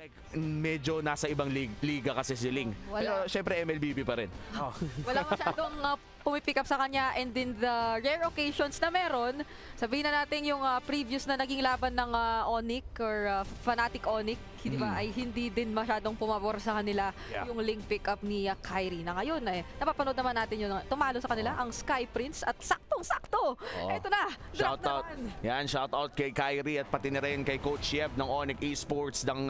like medyo nasa ibang liga kasi si Ling. Wala. Pero syempre MLBB pa rin. Wala masyadong pumipick up sa kanya, and in the rare occasions na meron, sabihin na natin yung previous na naging laban ng Onic or Fnatic Onic, di ba, ay hindi din masyadong pumabor sa kanila yung link pick up ni Kyrie. Na ngayon napapanood naman natin yung tumalo sa kanila ang Sky Prince at saktong-sakto. Ito na, drop Shoutout. naman. Yan, shoutout kay Kyrie at pati na rin kay Coach Yeb ng Onic Esports ng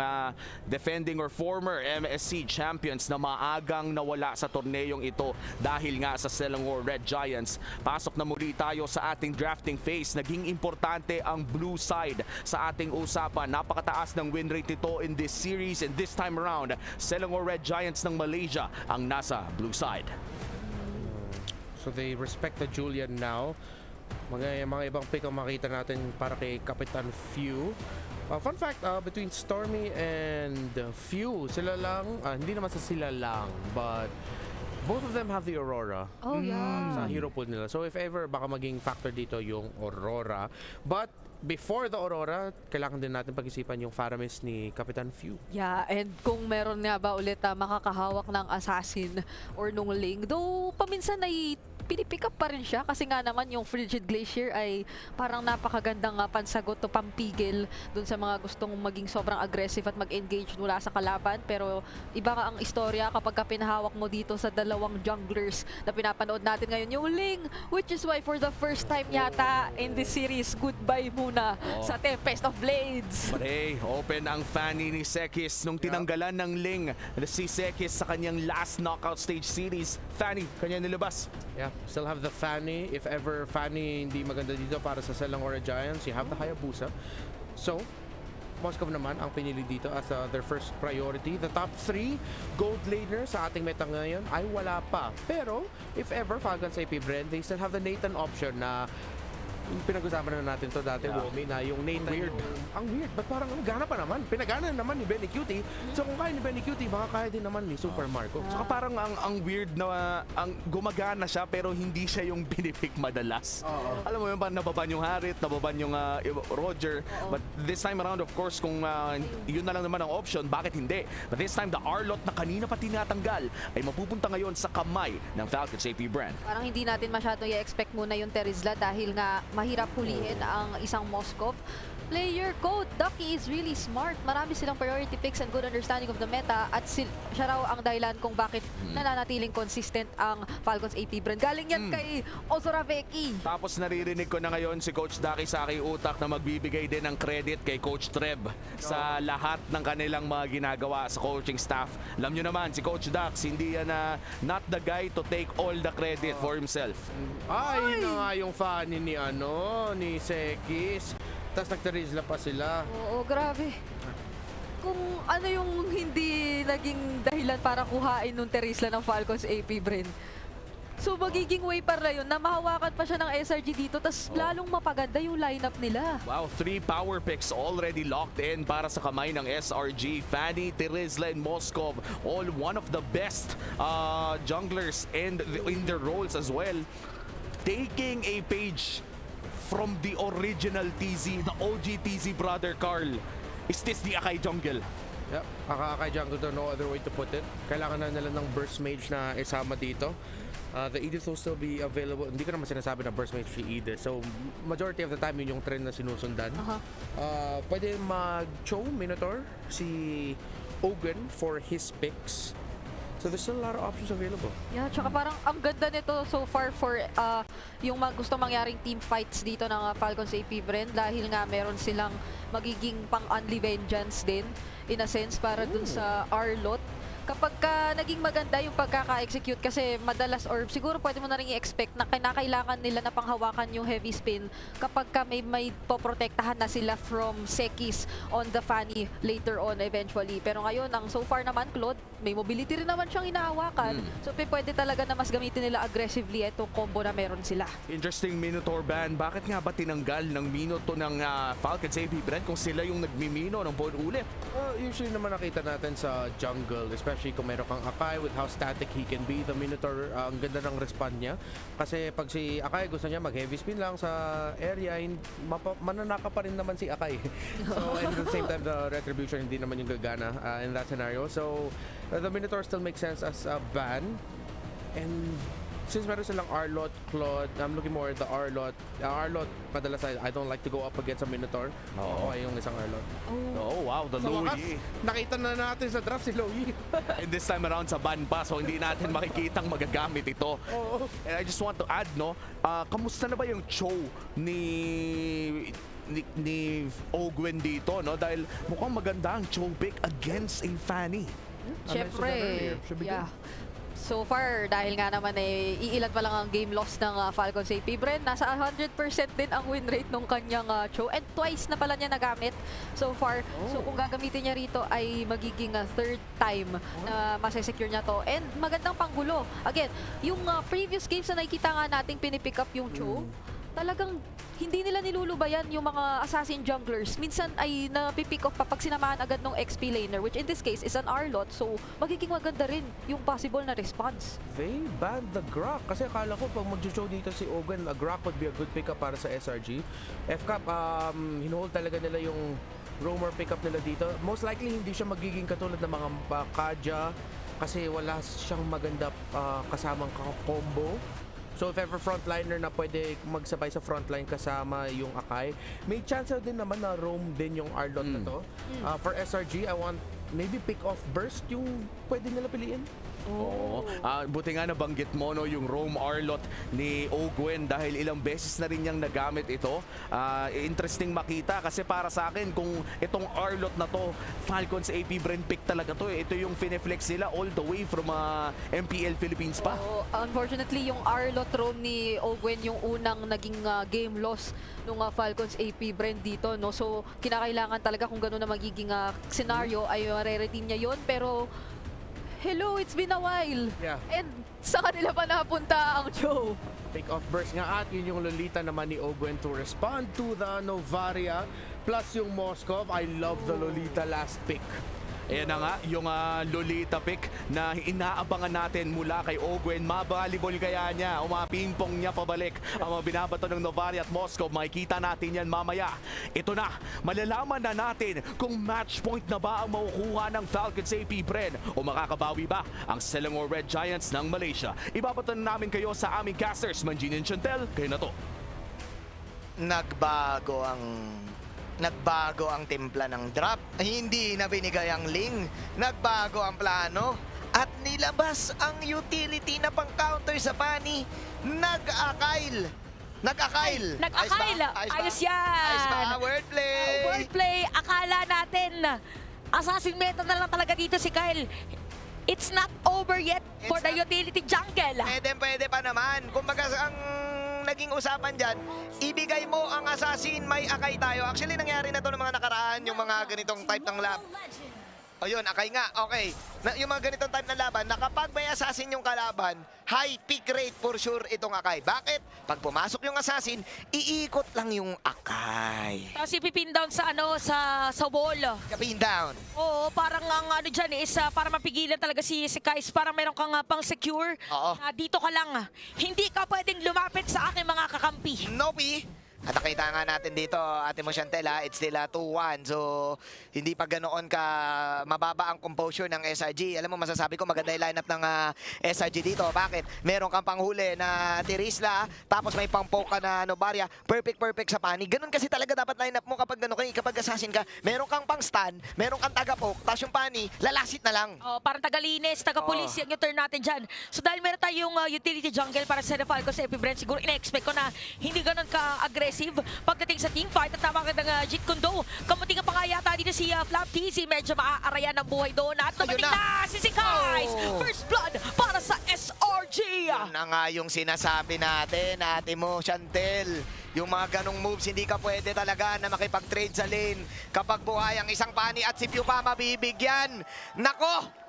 defending or former MSC champions na maagang nawala sa torneyong ito dahil nga sa Selangor Red Giants. Pasok na muli tayo sa ating drafting phase. Naging importante ang blue side sa ating usapan. Napakataas ng win rate nito in this series, and this time around, Selangor Red Giants ng Malaysia ang nasa blue side. So they respect the Julian now. Mga ibang pick ang makita natin para kay Kapitan Few. Fun fact, between Stormy and Few, sila lang, hindi naman sa sila lang, but both of them have the Aurora Oh, yeah. sa hero pool nila. So if ever, baka maging factor dito yung Aurora. But before the Aurora, kailangan din natin pag-isipan yung Faramis ni Kapitan Few. Yeah, and kung meron nga ba ulit makakahawak ng assassin or nung Ling, though paminsan ay pinipick up pa rin siya kasi nga naman yung Frigid Glacier ay parang napakagandang pansagot o pampigil dun sa mga gustong maging sobrang aggressive at mag-engage mula sa kalaban. Pero iba ka ang istorya kapag ka pinahawak mo dito sa dalawang junglers na pinapanood natin ngayon, yung Ling, which is why for the first time yata in this series, goodbye muna sa Tempest of Blades. But hey, open ang Fanny ni Sekis nung tinanggalan ng Ling si Sekis sa kanyang last knockout stage series. Fanny, kanya nilabas. Yeah, still have the Fanny. If ever Fanny hindi maganda dito para sa Selangor Giants, you have the Hayabusa. So, Moskov naman ang pinili dito as their first priority. The top 3 gold laners sa ating meta ngayon ay wala pa. Pero, if ever Falcons AP Brand, they still have the Nathan option na pinag-usapan na natin to dati, Womi, na yung Nathan. Weird. Ang weird. Ba't parang gana pa naman? Pinagana naman ni Benny Cutie. So kung kaya ni Benny Cutie, baka kaya din naman ni Super Marco. Saka parang ang weird na ang gumagana siya pero hindi siya yung binipick madalas. Alam mo yun, parang nababan yung Harit, nababan yung Roger. But this time around, of course, kung yun na lang naman ang option, bakit hindi? But this time, the Arlot na kanina pa tinatanggal ay mapupunta ngayon sa kamay ng Falcons AP Brand. Parang hindi natin masyadong i-expect muna yung Terizla dahil nga mahirap hulihin ang isang Moskov. Player code, Ducky is really smart. Marami silang priority picks and good understanding of the meta at siya raw ang dahilan kung bakit nananatiling consistent ang Falcons AP Brand. Galing yan kay Ozoraveki. Tapos naririnig ko na ngayon si Coach Daki sa aking utak na magbibigay din ng credit kay Coach Treb sa lahat ng kanilang mga ginagawa sa coaching staff. Alam nyo naman, si Coach Dax, hindi yan not the guy to take all the credit for himself. Ay, yun na nga yung Fanny ni Sekis. Tapos nagtarizla pa sila. Oo, grabe. Kung ano yung hindi naging dahilan para kuhain nung Terizla ng Falcons AP Brand. So magiging way para yun na mahawakan pa siya ng SRG dito, tas lalong mapaganda yung lineup nila. Wow, 3 power picks already locked in para sa kamay ng SRG. Fanny, Terizla, and Moskov, all one of the best junglers and in their roles as well. Taking a page from the original TZ, the OG TZ brother Carl. Is this the Akai jungle? Yep, Akai jungle to, no other way to put it. Kailangan na nila ng burst mage na isama dito. The Edith will still be available. Hindi ko naman sinasabi na burst mage si Edith. So, majority of the time yun yung trend na sinusundan. Pwede mag-Cho, Minotaur, si Ogun for his picks. So there's still a lot of options available. Yeah, tsaka parang ang ganda nito so far for yung gusto mangyaring team fights dito ng Falcons AP Brand dahil nga meron silang magiging pang-only vengeance din in a sense para dun sa Arlot. Kapag naging maganda yung pagkaka-execute kasi madalas or siguro pwede mo na rin i-expect na kinakailangan nila na panghawakan yung heavy spin kapag may poprotektahan na sila from Sekis on the Fanny later on eventually. Pero ngayon, ang so far naman, Claude, may mobility rin naman siyang inahawakan. So pwede talaga na mas gamitin nila aggressively itong combo na meron sila. Interesting Minotaur ban. Bakit nga ba tinanggal ng Minotaur ng Falcons AP Brand kung sila yung nagmimino ng buwan ulit? Usually naman nakita natin sa jungle, especially especially kung meron kang Akai with how static he can be. The Minotaur, ang ganda ng respond niya. Kasi pag si Akai gusto niya mag-heavy spin lang sa area, mananaka pa rin naman si Akai. So, and at the same time, the Retribution hindi naman yung gagana in that scenario. So, the Minotaur still makes sense as a ban. And since meron silang Arlot, Claude, I'm looking more at the Arlot. Arlot, madalas I don't like to go up against a Minotaur. Oo. Okay yung isang Arlot. Oh, wow, the Sa wakas, Louis. nakita na natin sa draft si Louis. And this time around sa ban pa, so hindi natin makikitang magagamit ito. Oo. And I just want to add, no, kamusta na ba yung show ni Ogwen dito, no? Dahil mukhang maganda ang show pick against a Fanny. Siyempre, Should be yeah. good. So far, dahil nga naman iilan pa lang ang game loss ng Falcons AP Bren, nasa 100% din ang win rate ng kanyang Cho. And twice na pala niya nagamit so far. So kung gagamitin niya rito ay magiging third time na masesecure niya to. And magandang panggulo. Again, yung previous games na nakikita nga nating pinipick up yung Cho, talagang hindi nila nilulubayan yung mga assassin junglers. Minsan ay napipick off pa pag sinamahan agad ng XP laner, which in this case is an Arlot. So, magiging maganda rin yung possible na response. They banned the Grok. Kasi akala ko pag mag-show dito si Ogwen, a Grok would be a good pickup para sa SRG. FCAP, hinuhold talaga nila yung roamer pickup nila dito. Most likely, hindi siya magiging katulad ng mga Kaja kasi wala siyang maganda kasamang combo. So if ever frontliner na pwede magsabay sa frontline kasama yung Akai, may chance din naman na roam din yung Arlot na to. For SRG, I want maybe pick off burst yung pwede nila piliin. Oo. Buti nga nabanggit mo, no, yung roam Arlot ni Ogwen dahil ilang beses na rin niyang nagamit ito. Interesting makita kasi para sa akin kung itong Arlot na to, Falcons AP Bren pick talaga to. Ito yung fineflex nila all the way from MPL Philippines pa. Unfortunately, yung Arlot roam ni Ogwen yung unang naging game loss nung Falcons AP Bren dito, no? So, kinakailangan talaga kung gano'n na magiging scenario ay re-redeem niya yon. Pero hello, it's been a while. Yeah. And sa kanila pa napunta ang Cho. Pick off burst nga at yun yung Lolita naman ni Ogwen to respond to the Novaria plus yung Moskov. I love the Lolita last pick. Ayan na nga, yung Lolita pick na inaabangan natin mula kay Ogwen. Mabalibol kaya niya, umapingpong niya pabalik ang mga binabato ng Novaria at Moscow. Makikita natin yan mamaya. Ito na, malalaman na natin kung match point na ba ang makukuha ng Falcons AP Bren o makakabawi ba ang Selangor Red Giants ng Malaysia. Ibabato na namin kayo sa aming casters, Manjin and Chantel. Kayo na to. Nagbago ang timpla ng drop, hindi na binigay ang Ling, nagbago ang plano, at nilabas ang utility na pang-counter sa Fanny, nag-akail. Ayos yan. Ayos ba? Wordplay. Wordplay. Akala natin, assassin meta na lang talaga dito si Kyle. It's not over yet for the utility jungle. Pwede pa naman. Kumbaga ang naging usapan dyan, ibigay mo ang assassin, may Akai tayo. Actually, nangyari na to ng mga nakaraan, yung mga ganitong type ng lab. O yun, Akai nga, okay. Yung mga ganitong type ng laban, na kapag may assassin yung kalaban, high pick rate for sure itong Akai. Bakit? Pag pumasok yung assassin, iikot lang yung Akai. Tapos ipipin down sa sa wall. Kapin down. Oo, parang ang dyan is para mapigilan talaga si Kais. Parang meron kang pang secure. Oo. Dito ka lang. Hindi ka pwedeng lumapit sa aking mga kakampi. Nopi. At nakita nga natin dito, ate mo Chantel, it's still 2-1. So, hindi pa ganoon ka mababa ang composure ng SRG. Alam mo, masasabi ko maganda yung lineup ng SRG dito. Bakit? Meron kang panghuli na Tirisla, tapos may pang-poke ka na Novaria. Perfect sa Fanny. Ganun kasi talaga dapat lineup mo kapag kapag assassin ka. Meron kang pang-stun, meron kang taga-poke, tapos yung Fanny, lalasit na lang. Oh, parang tagalinis, tagapulis yung turn natin dyan. So dahil meron tayong utility jungle para sa Falcons sa Bren, siguro ina-expect ko na hindi ganun ka-aggressive pagdating sa team fight at tama ka ng Jeet Kundo. Kamuting pa nga yata dito si Flap TC, medyo maaarayan ng buhay doon at dumating na si Kais. First blood para sa SRG. Yun na nga yung sinasabi natin, ate mo Chantel. Yung mga ganong moves, hindi ka pwede talaga na makipag-trade sa lane kapag buhay ang isang Fanny at si Pew pa mabibigyan. Nako!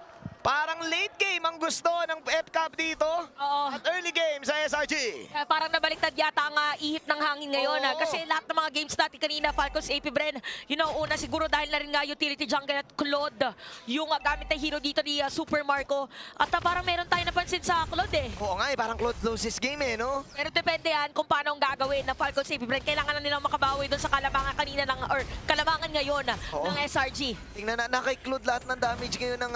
Parang late game ang gusto ng FCAP dito. Oo. At early game sa SRG. Parang nabaliktad yata ang ihip ng hangin ngayon. Oo. Kasi lahat ng mga games natin kanina, Falcons, AP Bren, yun ang una siguro dahil na rin nga utility jungle at Claude, yung gamit na hero dito ni Super Marco. At parang meron tayo napansin sa Claude eh. Oo nga parang close this game no? Pero depende yan kung paano ang gagawin ng Falcons, AP Bren. Kailangan na nilang makabawi doon sa kalamangan kanina ng, or kalamangan ngayon Oo. ng SRG. Tingnan na kay Claude lahat ng damage ngayon ng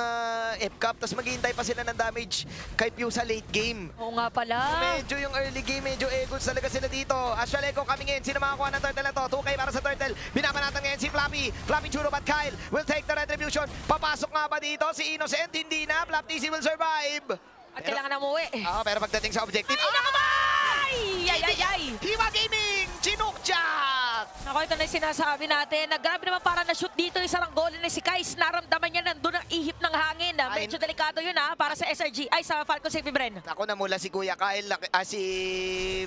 FCAP, tapos maghihintay pa sila ng damage kay Pew sa late game. Oo nga pala. Medyo yung early game, medyo egos talaga sila dito. Astral Echo coming in. Sino makakuha ng turtle na to? 2K para sa turtle. Binabanatan ngayon si Flappy. Flappy Churro at Kyle will take the retribution. Papasok nga ba dito? Si Innocent hindi na. Flap TC will survive. At kailangan na umuwi. Pero pagdating sa objective, Ay, nakabay! Ay! Hiwa Gaming! Chinukchak! Ako, ito na yung sinasabi natin. Grabe naman para na-shoot dito yung saranggola ni si Kais. Naramdaman niya nandun ang ihip ng hangin. Medyo delikado yun para sa SRG. Ay, sa Falcons, AP Bren. Ako na mula si Kuya Kyle, si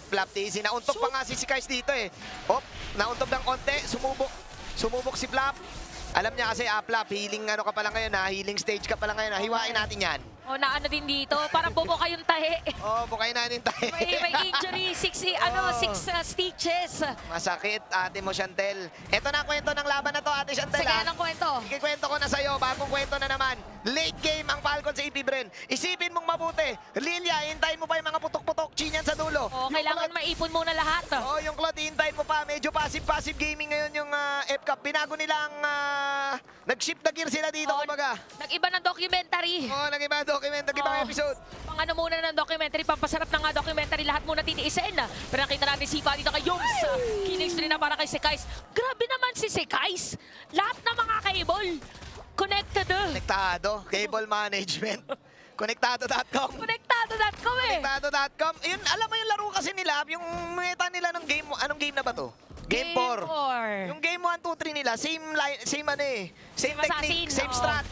Flap TC. Nauntok pa nga si Kais dito eh. Nauntok ng konti. Sumubok si Flap. Alam niya kasi, Flap, healing ka pa lang ngayon healing stage ka pa lang ngayon Hiwain natin yan. O, naano din dito. Parang bobo kayong tahi. Bukayin natin tayo. May injury. 6 stitches. Masakit, ate mo, Chantel. Ito na ang kwento ng laban na to, ate Chantel. Sige, anong kwento? Ikikwento ko na sa'yo, bagong kwento na naman. Late game ang Falcon sa EP Bren. Isipin mong mabuti. Lilia, hintayin mo pa yung mga putok-putok, chinyan sa dulo. O, kailangan maipon muna lahat. Yung Claude, hintayin mo pa. Medyo passive gaming ngayon yung FCAP. Binago nila ang... nag-shift na gear sila dito, kumbaga. Nag-iba ng documentary. Nag-iba document, nag-ibang episode. Pang ano muna ng documentary, pampasarap ng documentary, lahat muna tiniisin. Pero nakita natin sipa dito kay Yoms. Killing stream na para kay Sekais. Grabe naman si Sekais. Lahat ng mga cable, connected. Konektado, cable management. Konektado.com. Konektado.com eh. Konektado.com. Yun, alam mo yung laro kasi nila, yung meta nila ng game, anong game na ba to? Game 4. Yung game 1, 2, 3 nila, same ano eh. Same technique, assassin, same oo. strat.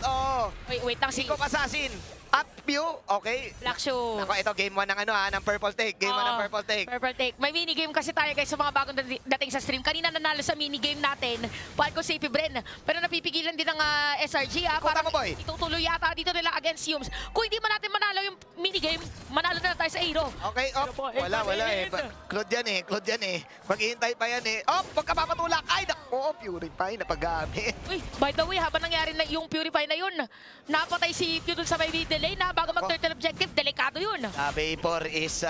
Wait lang si King of Assassin. At Pew, okay. Black Shoe. Ako, ito game 1 ng ng Purple Take. Game 1 ng Purple Take. Purple Take. May minigame kasi tayo guys sa mga bagong dating sa stream. Kanina nanalo sa minigame natin, Falcons AP Bren. Pero napipigilan din ng SRG. Kuta mo, boy. Itutuloy yata dito nila against Humes. Kung hindi man natin manalo yung minigame, manalo na tayo sa Aero. Okay, wala eh. Claude yan eh. Maghihintay pa yan eh. Pagkapapatulak. Ay, Purify na paggamit. Uy, by the way, habang nangyari na yung Purify na yun, napatay si Pew dun sa may delay na bago mag-turtle objective, delikado yun. Vapor is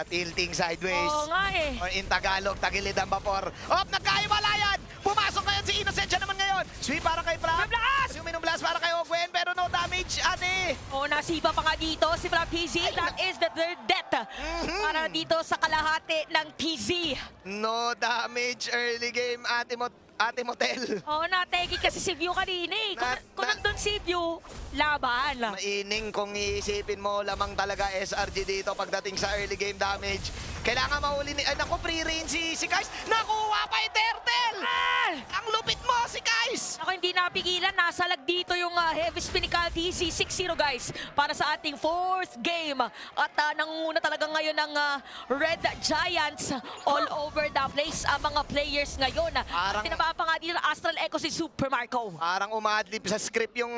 tilting sideways. Oo nga eh. Or in Tagalog, tagilid ang vapor. Nagkaiwalayan! Pumasok ngayon si Innocent siya naman ngayon. Sweep para kay Flap. Blast! Yung blast para kay Ogwen, pero no damage, ate. Nasiba pa nga dito si Flap TZ. That is the third death para dito sa kalahati ng TZ. No damage early game, Ate Motel. Nategi kasi si View kanina eh. Kung nandun si View, laban. Maining kung iisipin mo, lamang talaga SRG dito pagdating sa early game damage. Kailangan mahuli ni... naku, free-range si Kais. Nakuha pa yung turtle! Ang lupit mo, si Kais! Ako hindi napigilan, nasalag dito yung heavy spinical TZ 6-0 guys para sa ating 4th game. At nangunguna talaga ngayon ng Red Giants all over the place ang mga players ngayon. Parang- Tinaba pa nga dito ng Astral Echo si Super Marco. Parang umadlip sa script yung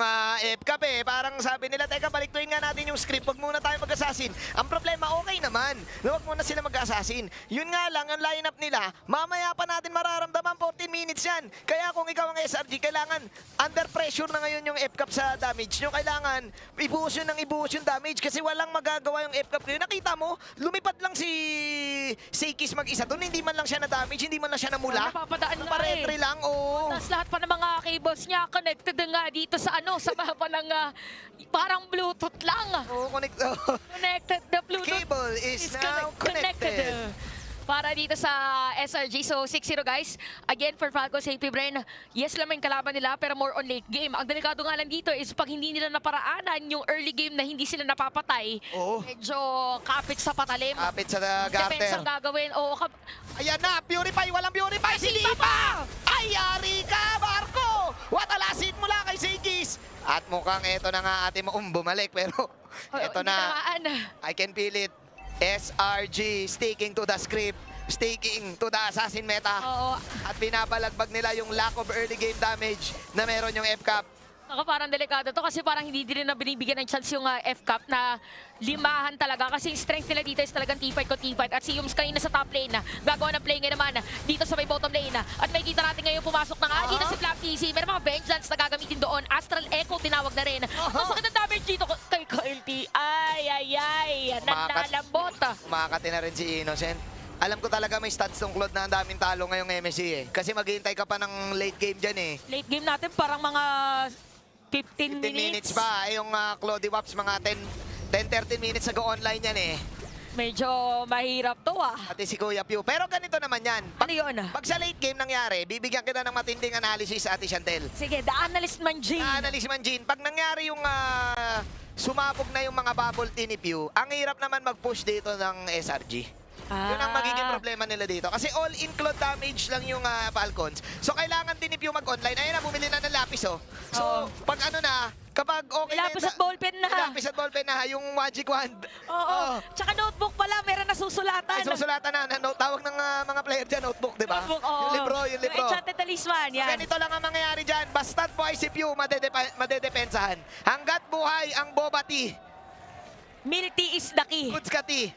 FCAP eh. Parang sabi nila, teka, baliktuin nga natin yung script. Huwag muna tayo mag-assassin. Ang problema, okay naman. Huwag muna sila mag-assassin. Yun nga lang, ang lineup nila, mamaya pa natin mararamdaman 14 minutes yan. Kaya kung ikaw ang SRG, kailangan under pressure na ngayon yung FCAP sa damage nyo. Kailangan ibuhos yun ng ibuhos yung damage kasi walang magagawa yung FCAP ngayon. Nakita mo, lumipad lang si Seikis mag-isa doon. Hindi man lang siya na-damage, hindi man lang siya namula. Napapadaan na Paretre lang, oo. Tapos lahat pa ng mga cables niya connected na nga dito sa sa mapa ng parang Bluetooth lang. Oo, Connected, the Bluetooth Cable is now connected. Para dito sa SRG. So 6-0 guys. Again for Falcons AP Bren. Yes lang yung kalaban nila pero more on late game. Ang delikado nga lang dito is pag hindi nila naparaanan yung early game na hindi sila napapatay. Oo. Medyo kapit sa patalim. Kapit sa Depends garter. ang gagawin. Oo, Ayan na, Purify, walang Purify, si Lipa! Ay, yari ka, Marco! Watalasin mo lang kay Seikis! At mukhang eto na nga ate mo, bumalik, pero eto hindi na, tamaan. I can feel it. SRG sticking to the script, sticking to the assassin meta. Oo. At binabalagbag nila yung lack of early game damage na meron yung FCAP. Ako parang delikado to kasi parang hindi din na binibigyan ng chance yung F-Cup na limahan talaga kasi yung strength nila dito is talagang T-fight ko T-fight at si Yums kanina sa top lane na gagawa ng play ngayon naman dito sa may bottom lane at may kita natin ngayon pumasok na nga dito si Flap TC. Meron mga vengeance na gagamitin doon. Astral Echo tinawag na rin. At masakit ang damage dito kay Kyle T. Ay, nanlalambot. Umakati na rin si Innocent. Alam ko talaga may stats tong Claude na ang daming talo ngayong MSC eh. Kasi maghihintay ka pa ng late game dyan eh. Late game natin parang mga 15 15 minutes pa. Eh, yung Claudie Waps mga 10-13 minutes nag-online yan eh. Medyo mahirap to Pati si Kuya Pew. Pero ganito naman yan. Ano yun? Pag sa late game nangyari, bibigyan kita ng matinding analysis, Ate Chantel. Sige, the analyst man, Jane. Analysis man, Jean. Pag nangyari yung sumabog na yung mga bubble tea ni Pew, ang hirap naman mag-push dito ng SRG. Yun ang magiging problema nila dito. Kasi all-in Claude damage lang yung Falcons. So, kailangan din ni Pew mag-online. Ayun na, bumili na ng lapis, oh. So, pag ano na, kapag okay na... Lapis at ballpen na. Lapis at ballpen na, yung magic wand. Oo. Tsaka notebook pala, meron na susulatan. Ay, susulatan na. Tawag ng mga player dyan, notebook, di ba? Notebook, oo. Yung libro. Yung enchanted talisman, yan. Ganito lang ang mangyayari dyan. Basta't buhay si Pew, madedepensahan. Hanggat buhay ang Boba Tea. Milk tea is the key. Goods ka tea.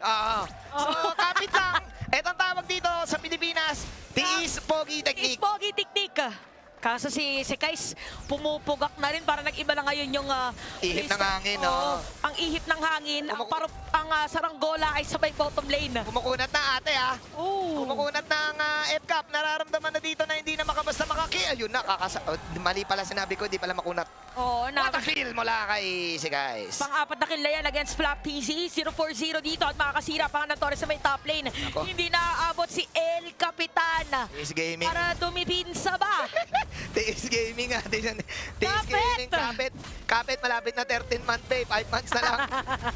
So, kapit lang. Etong tawag dito sa Pilipinas, tiis, pogi, technique. Pogi technique. Kaso si Kais pumupugak na rin para nag-iba na ngayon yung Ihip ng hangin, Oo, ang ihip ng hangin, ang saranggola ay sabay bottom lane. Kumukunat na ate ha. Oo. Kumukunat na ang F-Cup. Nararamdaman na dito na hindi na makabasta makaki. Ayun na, mali pala sinabi ko, hindi pala makunat. Oo, What a feel mula kay si guys. Pang-apat na kill na yan against Flap TC. 0-4-0 dito at makakasira pa nga ng Torres sa may top lane. Ako. Hindi naaabot si El Capitan. Tiis Gaming. Para dumipinsa ba? Tiis Gaming ha. Tiis Kapit! Gaming. Kapit, malapit na 13-month pay. 5 months na lang.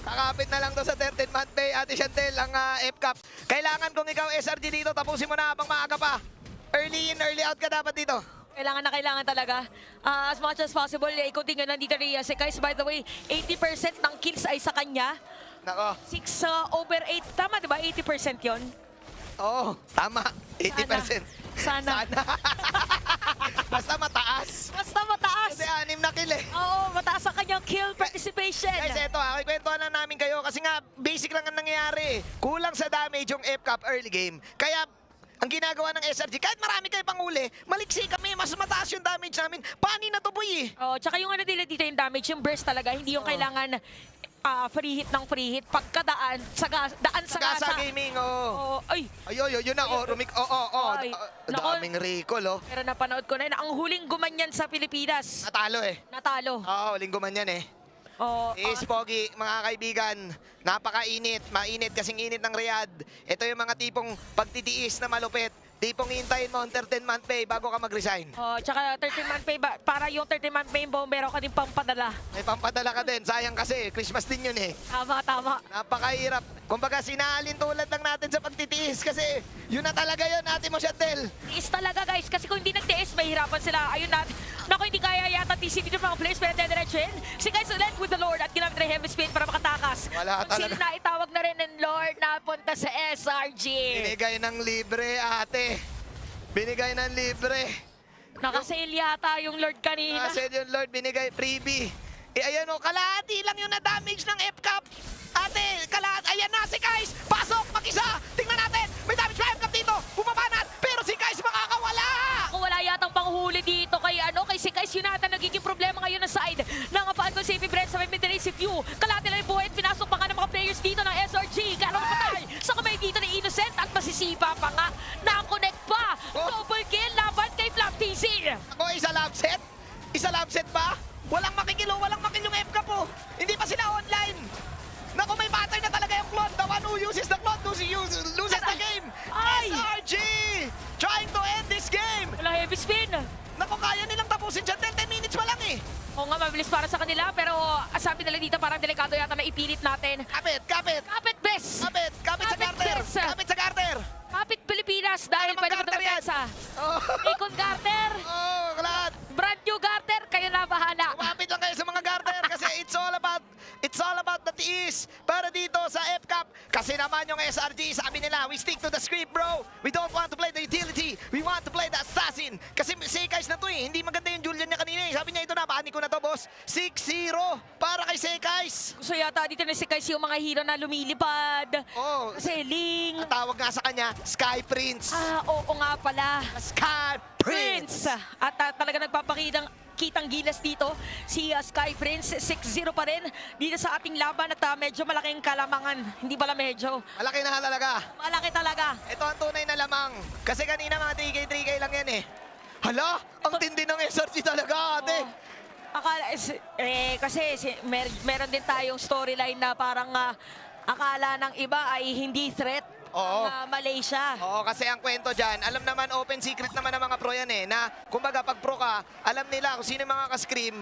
Kakapit na lang to sa 13-month pay. Ate Chantel, ang F-Cup. Kailangan kung ikaw SRG dito, tapusin mo na habang maaga pa. Early in, early out ka dapat dito. Kailangan na kailangan talaga. As much as possible, i-continue nandito rin si Kais. By the way, 80% ng kills ay sa kanya. Nako. 6/8. Tama, di ba? 80% yon. Oo, tama. 80%. Sana. Basta mataas. Basta mataas. Kasi 6 na kill eh. Oo, mataas ang kanyang kill participation. Guys, eto kikwentuhan lang namin kayo kasi nga basic lang ang nangyayari. Kulang sa damage yung F-Cup early game. Kaya ang ginagawa ng SRG, kahit marami kayo pang-uli, maliksi kami, mas mataas yung damage namin. Pani na to, boy eh. Oh, tsaka yung ano nila dito yung damage, yung burst talaga, hindi yung kailangan free hit ng free hit. Pagkadaan, daan sa Gasa gasa. Gaming, oh. Oh, ay, Yun na, rumik, Ay, nako. daming recall, oh. pero napanood ko na yun. Ang huling gumanyan sa Pilipinas, Natalo eh. natalo. Oo, linggo man yan eh. Oh, Is Pogi, mga kaibigan, napakainit, mainit kasing init ng Riyadh. Ito yung mga tipong pagtitiis na malupit. Tipong hintayin mo ang 13-month pay bago ka mag-resign. tsaka 13-month pay, para yung 13-month pay mo, meron ka din pampadala. May pampadala ka din, sayang kasi, Christmas din yun eh. Tama. Napakahirap. Kumbaga, sinalin tulad lang natin sa pagtitiis kasi yun na talaga yun, Ate mo, Chantel. Tiis talaga guys, kasi kung hindi nagtiis, mahirapan sila. Ayun natin. Naku, hindi kaya yata TCP ng mga players, pero dediretso yun. Si guys led with the Lord at ginamit na heavy spin para makatakas. Wala Kung talaga. sino na itawag na rin ng Lord na punta sa SRG. Binigay ng libre, ate. Binigay ng libre. Nakasale yata yung Lord kanina. Kasi yung Lord binigay freebie. Ayan o, kalahati lang yung na-damage ng F-Cup. Ate, kalahati. Ayan na si Kais. Pasok, mag-isa. Tingnan natin. May damage pa F-Cup dito. Bumabanat. Pero si Kais makakawala. Kung wala yatang panghuli dito kay si Kais yun ata nagiging problema ngayon na side ng Falcon Safety Brand sa may mid-range si Few. Kalahati lang yung buhay at pinasok pa nga ng mga players dito ng SRG. Kaya naman patay sa kamay dito ni Innocent at masisipa pa nga. Na-connect pa. Double kill laban kay Flap TC. Ako, isa lab set? Isa lab set ba? Walang makikilo, walang makil yung F-Cup po. Hindi pa sila online. Naku, may pattern na talaga yung Claude. The one who uses the Claude loses the game. Ay! SRG trying to end this game. Wala heavy spin. Naku, kaya nilang tapusin dyan. 10 minutes pa lang eh. Oo nga, mabilis para sa kanila, pero sabi nila dito parang delikado yata na ipilit natin. Kapit. Kapit, best! Kapit sa Kapit, Carter. Bes. Kapit sa Carter. Kapit Pilipinas dahil Ano bang pwede mo Carter yan? sa Oh, Icon Garter, lahat. brand new Garter, kayo na bahala. Kumapit lang kayo sa mga Garter kasi it's all about the tiis para dito sa F-Cup. Kasi naman yung SRG, sabi nila, we stick to the script, bro. We don't want to play the utility. We want to play the assassin. Kasi si Kais na to eh, hindi maganda yung Julian niya kanina eh. Sabi niya ito na, Papaniko na to, boss. 6-0 para kay Sekais. Gusto yata dito na si Kais yung mga hero na lumilipad. Oh, Kasi Ling. ang tawag nga sa kanya, Sky Prince. Oo nga pala. Sky Prince. Prince. At talaga nagpapakitang kitang gilas dito si Sky Prince. 6-0 pa rin dito sa ating laban at medyo malaking kalamangan. Hindi pala medyo. Malaki na talaga. Malaki talaga. Ito ang tunay na lamang. Kasi kanina mga 3K lang yan eh. Hala, ang tindi ng SRG talaga, ate. Akala, kasi meron din tayong storyline na parang akala ng iba ay hindi threat Oo. ng Malaysia. Oo, kasi ang kwento dyan, alam naman, open secret naman ng mga pro yan eh, na kumbaga pag pro ka, alam nila kung sino yung mga ka-scream,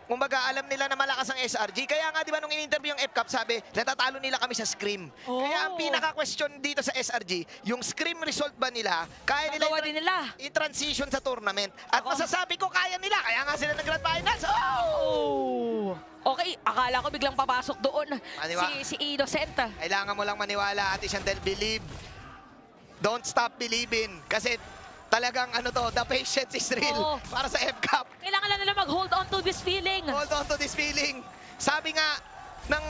kumbaga alam nila na malakas ang SRG. Kaya nga, di ba, nung in-interview yung FCAP, sabi, natatalo nila kami sa scream. Oh. Kaya ang pinaka-question dito sa SRG, yung scream result ba nila, kaya nila Magawa din nila. i-transition sa tournament. At Ako. masasabi ko, kaya nila. Kaya nga sila nag-grand finals. Oh! Okay, akala ko biglang papasok doon Maniwa- si Innocent. Kailangan mo lang maniwala, Ate Chantel, believe. Don't stop believing. Kasi talagang ano to, the patience is real Oo. para sa FCAP. Kailangan lang nila mag-hold on to this feeling. Hold on to this feeling. Sabi nga, ng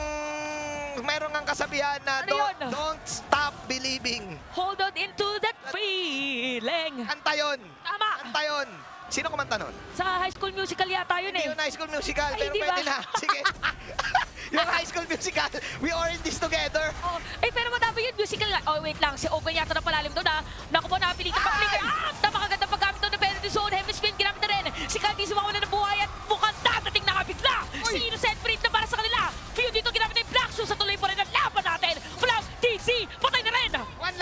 mayroon ngang kasabihan na Ano yun? don't stop believing. Hold on into that feeling. Kanta yun. Tama. Kanta yun. Sino kumanta nun? Sa High School Musical yata yun Hindi eh. yun High School Musical, Ay, pero di ba? pwede na. Sige. Yung High School Musical, we are in this together. Oh, pero madami yun musical nga. Oh, wait lang. Si Open yata na palalim doon ha. Naku po, napili ka pa-flicker. Napakaganda paggamit doon ng penalty zone. Heavy spin, ginamit na rin. Si Candy sumawala ng buhay at mukhang dadating na kabigla. Si Innocent Prince na para sa kanila. View dito ginamit na yung Black Shoes. Sa tuloy pa rin ang laban natin. Flag TC, patay na rin.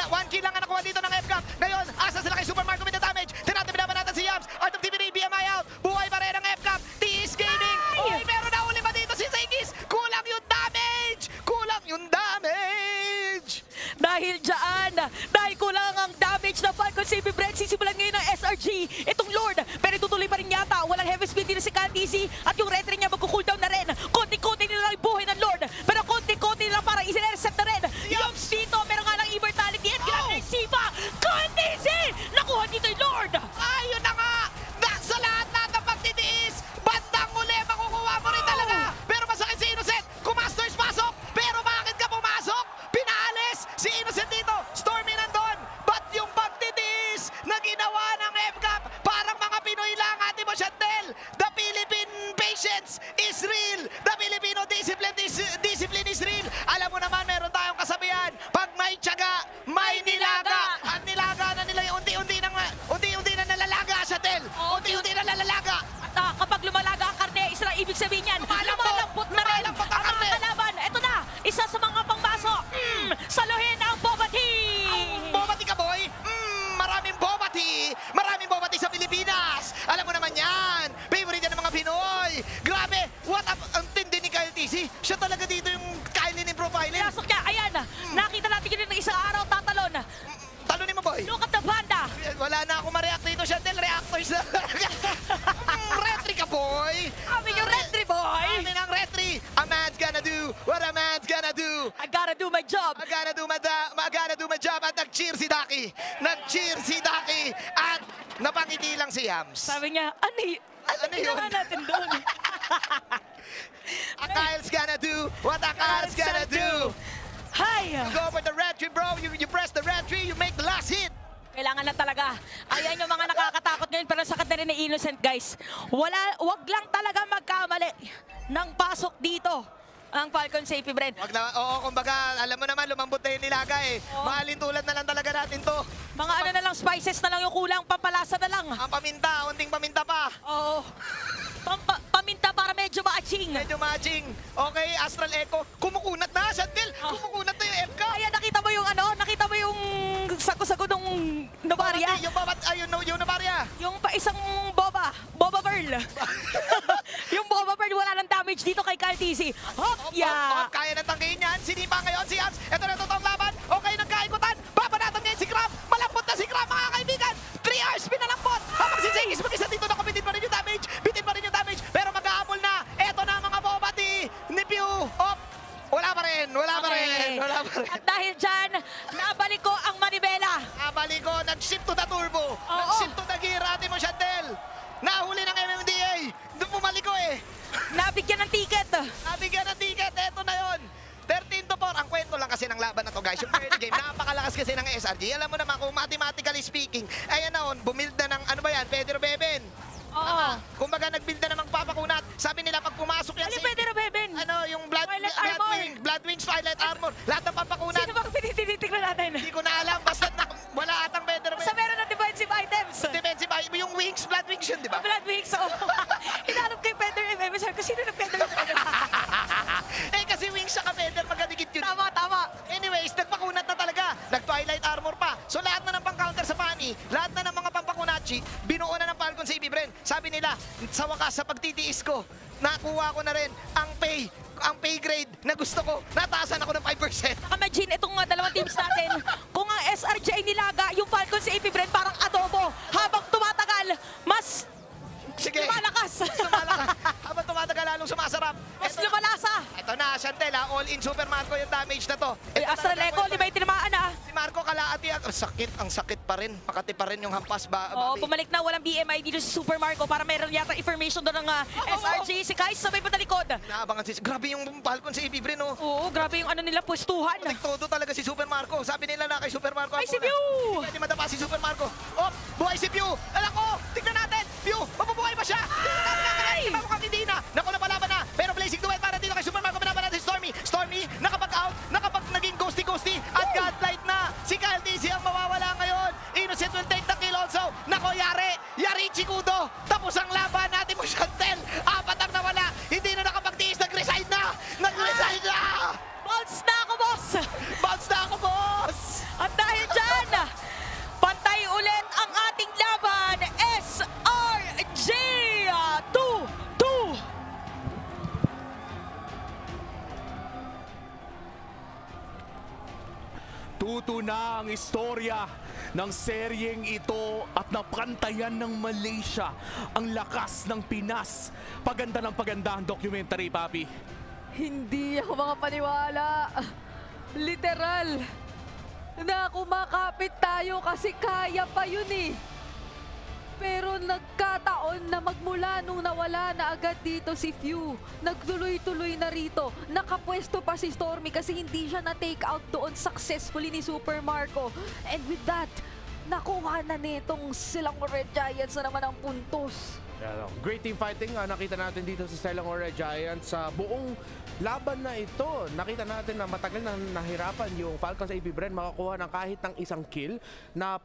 One kill lang ang nakuha dito ng FCAP. Ngayon, asa sila kay Super Marco with the damage. Tinatapinaban natin si Yams. Art of TVD, BMI out. Buhay pa rin ang FCAP. TS Gaming. Uy, pero nauli pa dito si Saigis. Kulang yung damage. Kulang yung damage. Dahil dyan, dahil kulang ang damage na Falcon CP Brent, sisimulan ngayon ng SRG. Itong Lord, pero tutuloy pa rin yata. Walang heavy speed din si Candice at yung red ring niya magkukooldown na rin. Konti-konti nila lang yung buhay ng Lord, pero konti-konti nila para isi-reset na rin. Yung dito, pero nga lang immortality at grabe yung Siva. Candice! Nakuha dito yung Lord! Ayun na nga. Sa lahat ng pagtitiis. Bandang uli, makukuha mo rin talaga. Pero masakit si Innocent. Kumasters pasok. Pero bakit ka pumasok? Pinaalis si Innocent dito. Stormy nandun. But yung pagtitiis na ginawa ng FCAP, parang mga Pinoy lang, Ate Mo Chantel. The Philippine patience is real. The Filipino discipline is real. Alam mo naman, meron tayong kasabihan. Pag may tiyaga, may nilaga. Ang nilaga na nila yung unti-unti na nalalaga, Chantel. Unti-unti na nalalaga. At kapag lumalaga ang karne, isa lang ibig sabihin yan. Lumalambot na rin lumalambot ang ang mga karne. kalaban. Ito na, isa sa mga pangbaso. Saluhin ang Boba Tea! Bobati ka, boy. Maraming bobati. Maraming bobati sa Pilipinas. Alam mo naman yan. Favorite yan ng mga Pinoy. Grabe. What up? Ang tindi ni Kyle TC. Siya talaga dito yung Kyle in profiling. Pinasok niya, ayan. Nakita natin yun ng isang araw tatalon. Talunin mo, boy. Look at the banda. Wala na ako ma-react dito, Chantel. Reactors na. Retry ka, boy. Amin yung retry, boy. Amin ang retry. A man's gonna do what a man's gonna do. I gotta do my job. I gotta do my job. At nag-cheer si Daki. Nag-cheer si Daki. At napangiti lang si Yams. Sabi niya, ano Ano yun? ginawa natin doon? A Kyle's gonna do what a Kyle's gonna do. Hay! Go for the retry, bro. You press the retry, you make the last hit. Kailangan na talaga. Ayan yung mga nakakatakot ngayon pero sakit na rin ni Innocent, guys. Wag lang talaga magkamali ng pasok dito ang Falcon Safety Brent. Wag na, oo, kumbaga, alam mo naman, lumambot na yung nilaga eh. Oo. Mahalin tulad na lang talaga natin to. Mga ano na lang, spices na lang yung kulang, pampalasa na lang. Ang paminta, unting paminta pa. Oo. Paminta para medyo maaching. Medyo matching. Okay, Astral Echo. Kumukunat na, Chantel. Oh. Kumukunat na yung FK. Kaya nakita mo yung nakita mo yung sago-sago nung Novaria? Yung Navarya. Yung pa isang Boba Pearl. Yung Boba Pearl wala ng damage dito kay Kyle TC. Hopya! Kaya na tanggihin yan. Sinipa ngayon si Yams. Ito na totoong laban. Okay, nagkaikutan. Babanatan ngayon si Crab. Malambot na si Crab, mga kaibigan. 3 hours, pinalambot. Habang si Jengis mag-isa dito, nakabitin pa rin yung damage. Bitin pa rin yung damage. Pero mag-aamol na. Ito na mga bobati ni Pew. Wala pa rin. At dahil dyan, nabalik ko ang manibela. Abali ko, nag-shift to the turbo. Nag-shift to the gear, Ate Mo Chantel. Nahuli ng MMDA. Doon bumalik ko eh. Nabigyan ng ticket, eto na yon. 13-4. Ang kwento lang kasi ng laban na to, guys. Yung early game, napakalakas kasi ng SRG. Alam mo naman kung mathematically speaking, ayan na bumild na ng, ano ba yan, Pedro Beben. Oo. Kumbaga, nagbuild na ng magpapakunat. Sabi nila, pag pumasok yan Ano yung Pedro Beben? ano, yung Twilight Armor. Blood Wings, Twilight Armor. Lahat ng papakunat. Sino bang tinitignan natin? Hindi ko na alam. Basta wala atang Pedro Sa Beben. meron ng defensive items. Defensive, yung Wings, Blood Wings yun, di ba? Blood Wings, oo. Hinanap kay Pedro Beben. Sabi ko, sino na Pedro Beben? Kasi Wings siya ka-Pedro, magkadikit yun. Tama, tama. Anyways, nagpakunat na talaga. Nag-Twilight Armor pa. So lahat na ng pang-counter sa Fanny, lahat na ng mga pampakunachi, binuo na ng Falcon sa Bren. Sabi nila, sa wakas, sa pagtitiis ko, nakuha ko na rin ang pay grade na gusto ko. Nataasan ako ng 5%. Imagine itong dalawang teams natin, kung ang SRJ nilaga, yung Falcon sa AP Bren parang adobo. Habang tumatagal, mas Sige. lumalakas. Lumalakas. Habang tumatagal, lalong sumasarap. Mas lumalasa. Ito na, Chantel, all in Super Marco yung damage na to. Ay, Ito Astra talaga, Leco, di ba yung tinamaan ah? Si Marco Kalaati, ang sakit pa rin. Makati pa rin yung hampas ba? Oo, Bobby? bumalik na walang BMI dito si Super Marco para meron yata information doon ng SRJ. Si Kai sabay pa talikod. Naabangan si... Grabe yung Falcon sa EB Bren, oh. Oo, grabe yung ano nila, pwestuhan. Todo talaga si Super Marco. Sabi nila na kay Super Marco. Ay, si ako na. Pew! Pwede madapa si Super Marco. Oh, buhay si Pew! Alam ko! Tignan natin! Pew! Mabubuhay ba siya? Ay! Mukhang hindi na. Naku, napalaban na. Pero Blazing Duet para dito kay Super Marco. Pinaban natin si Stormy. Stormy, nakapag-out. Naging ghosty-ghosty. At godlight na. Si Kyle DC ang mawawala ngayon. Innocent will take the kill also. Nako, Yari. Yari Chikudo. Tapos ang laban natin mo, Chantel. 4 ang nawala. Hindi na nakapagtiis. Nag-resign na. Nag-resign na. Bounce na ako, boss! Bounce na ako, boss! At dahil dyan, pantay ulit ang ating laban, SRJ 2-2. Tuto na ang istorya ng seryeng ito at napantayan ng Malaysia ang lakas ng Pinas. Paganda ng paganda ang documentary, Papi. Hindi ako makapaniwala. Literal. Na kumakapit tayo kasi kaya pa yun eh. Pero nagkataon na magmula nung nawala na agad dito si Few, nagtuloy-tuloy na rito. Nakapwesto pa si Stormy kasi hindi siya na-take out doon successfully ni Super Marco. And with that, nakuha na nitong silang Red Giants na naman ang puntos. Great team fighting nakita natin dito sa Selangor Red Giants sa buong laban na ito. Nakita natin na matagal na nahirapan yung Falcons AP Bren makakuha ng kahit ng isang kill na